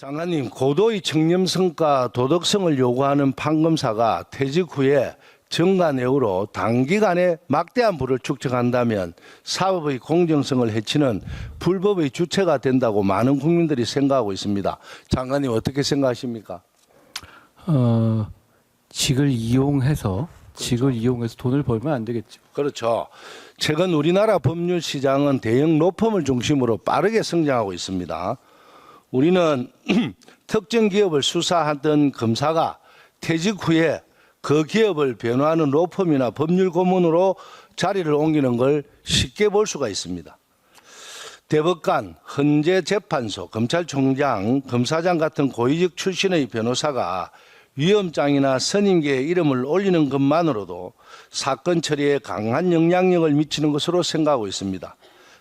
장관님, 고도의 청렴성과 도덕성을 요구하는 판검사가 퇴직 후에 정관예우로 단기간에 막대한 부를 축적한다면 사법의 공정성을 해치는 불법의 주체가 된다고 많은 국민들이 생각하고 있습니다. 장관님 어떻게 생각하십니까? 직을 이용해서 돈을 벌면 안 되겠죠. 그렇죠. 최근 우리나라 법률 시장은 대형 로펌을 중심으로 빠르게 성장하고 있습니다. 우리는 특정 기업을 수사하던 검사가 퇴직 후에 그 기업을 변호하는 로펌이나 법률 고문으로 자리를 옮기는 걸 쉽게 볼 수가 있습니다. 대법관, 헌재재판소, 검찰총장, 검사장 같은 고위직 출신의 변호사가 위원장이나 선임계의 이름을 올리는 것만으로도 사건 처리에 강한 영향력을 미치는 것으로 생각하고 있습니다.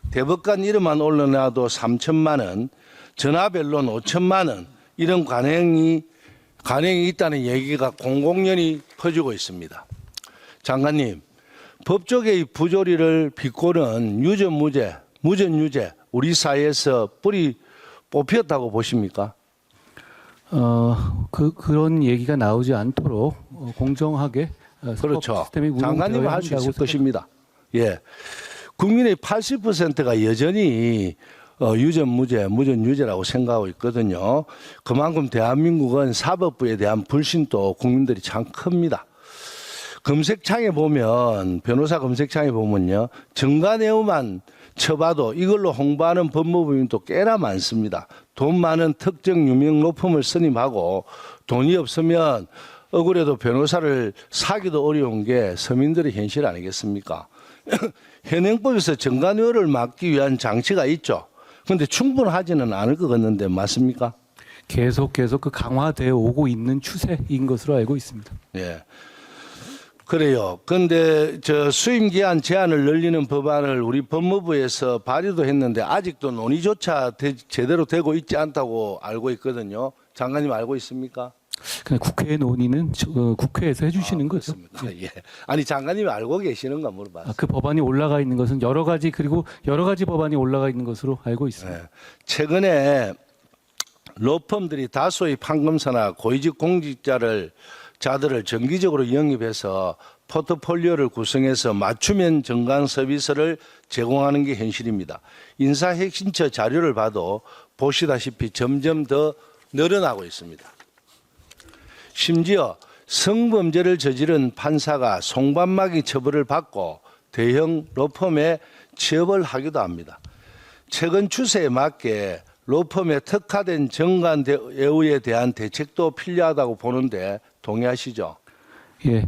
대법관 이름만 올려놔도 3천만 원, 전화벨론 5천만 원 이런 관행이 있다는 얘기가 공공연히 퍼지고 있습니다. 장관님, 법조계의 부조리를 비꼬는 유전무죄, 무전유죄 우리 사회에서 뿌리 뽑혔다고 보십니까? 그런 얘기가 나오지 않도록 공정하게 그렇죠. 시스템이 장관님은 할 수 있을 것입니다. 예, 국민의 80%가 여전히 유전무죄, 무전유죄라고 생각하고 있거든요. 그만큼 대한민국은 사법부에 대한 불신도 국민들이 참 큽니다. 검색창에 보면, 변호사 검색창에 보면요, 정관예우만 쳐봐도 이걸로 홍보하는 법무부인도 꽤나 많습니다. 돈 많은 특정 유명 로펌을 선임하고 돈이 없으면 억울해도 변호사를 사기도 어려운 게 서민들의 현실 아니겠습니까? 현행법에서 정관예우를 막기 위한 장치가 있죠. 그런데 충분하지는 않을 것 같는데 맞습니까? 계속 그 강화되어 오고 있는 추세인 것으로 알고 있습니다. 예. 그래요. 그런데 수임 기한 제한을 늘리는 법안을 우리 법무부에서 발의도 했는데 아직도 논의조차 제대로 되고 있지 않다고 알고 있거든요. 장관님 알고 있습니까? 그냥 국회 논의는 국회에서 해주시는 거죠. 그렇습니다. 예. 아니 장관님이 알고 계시는가 물어봤어요. 그 법안이 올라가 있는 것은 여러 가지 법안이 올라가 있는 것으로 알고 있습니다. 예. 최근에 로펌들이 다수의 판검사나 고위직 자들을 정기적으로 영입해서 포트폴리오를 구성해서 맞춤형 정관 서비스를 제공하는 게 현실입니다. 인사 핵심처 자료를 봐도 보시다시피 점점 더 늘어나고 있습니다. 심지어 성범죄를 저지른 판사가 송반막이 처벌을 받고 대형 로펌에 취업을 하기도 합니다. 최근 추세에 맞게 로펌의 특화된 정관예우에 대한 대책도 필요하다고 보는데 동의하시죠? 예,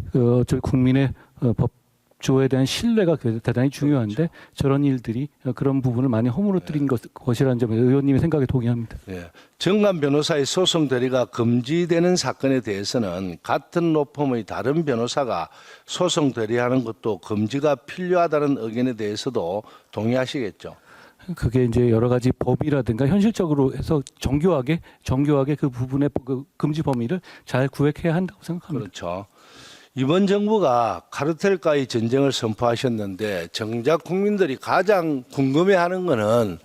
저희 국민의 법조에 대한 신뢰가 대단히 중요한데 그렇죠. 저런 일들이 그런 부분을 많이 허물어뜨린 것이라는 점에 의원님의 생각에 동의합니다. 예. 정관 변호사의 소송 대리가 금지되는 사건에 대해서는 같은 로펌의 다른 변호사가 소송 대리하는 것도 금지가 필요하다는 의견에 대해서도 동의하시겠죠? 그게 이제 여러 가지 법이라든가 현실적으로 해서 정교하게 그 부분의 그 금지 범위를 잘 구획해야 한다고 생각합니다. 그렇죠. 이번 정부가 카르텔과의 전쟁을 선포하셨는데 정작 국민들이 가장 궁금해하는 것은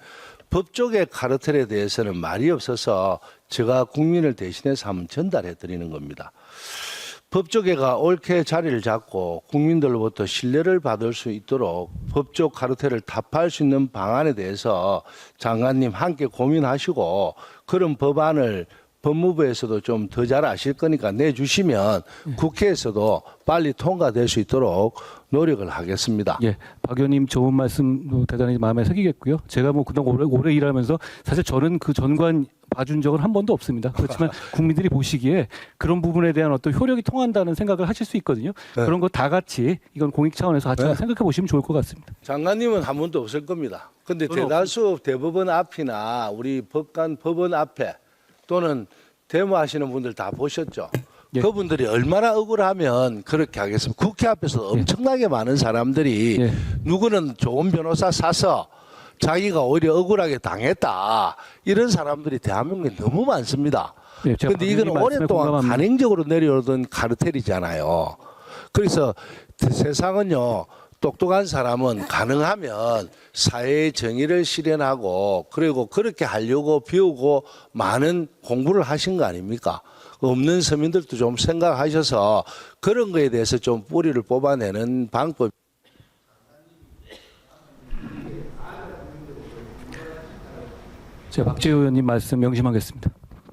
법조계 카르텔에 대해서는 말이 없어서 제가 국민을 대신해서 한번 전달해 드리는 겁니다. 법조계가 옳게 자리를 잡고 국민들로부터 신뢰를 받을 수 있도록 법조 카르텔을 타파할 수 있는 방안에 대해서 장관님 함께 고민하시고 그런 법안을 법무부에서도 좀 더 잘 아실 거니까 내주시면 국회에서도 빨리 통과될 수 있도록 노력을 하겠습니다. 예, 박 의원님 좋은 말씀 대단히 마음에 새기겠고요. 제가 그동안 오래 일하면서 사실 저는 그 전관 봐준 적은 한 번도 없습니다. 그렇지만 국민들이 보시기에 그런 부분에 대한 어떤 효력이 통한다는 생각을 하실 수 있거든요. 네. 그런 거 다 같이 이건 공익 차원에서 같이 생각해 보시면 좋을 것 같습니다. 장관님은 한 번도 없을 겁니다. 그런데 대다수 대법원 앞이나 우리 법원 앞에 또는 데모하시는 분들 다 보셨죠? 예. 그분들이 얼마나 억울하면 그렇게 하겠습니까? 국회 앞에서 엄청나게 많은 사람들이 예. 누구는 좋은 변호사 사서 자기가 오히려 억울하게 당했다. 이런 사람들이 대한민국에 너무 많습니다. 예, 제가 그런데 이건 박 의원님 말씀에 오랫동안 공감합니다. 간행적으로 내려오던 카르텔이잖아요. 그래서 세상은요. 똑똑한 사람은 가능하면 사회의 정의를 실현하고 그리고 그렇게 하려고 배우고 많은 공부를 하신 거 아닙니까? 없는 서민들도 좀 생각하셔서 그런 거에 대해서 좀 뿌리를 뽑아내는 방법. 제가 박재호 의원님 말씀 명심하겠습니다.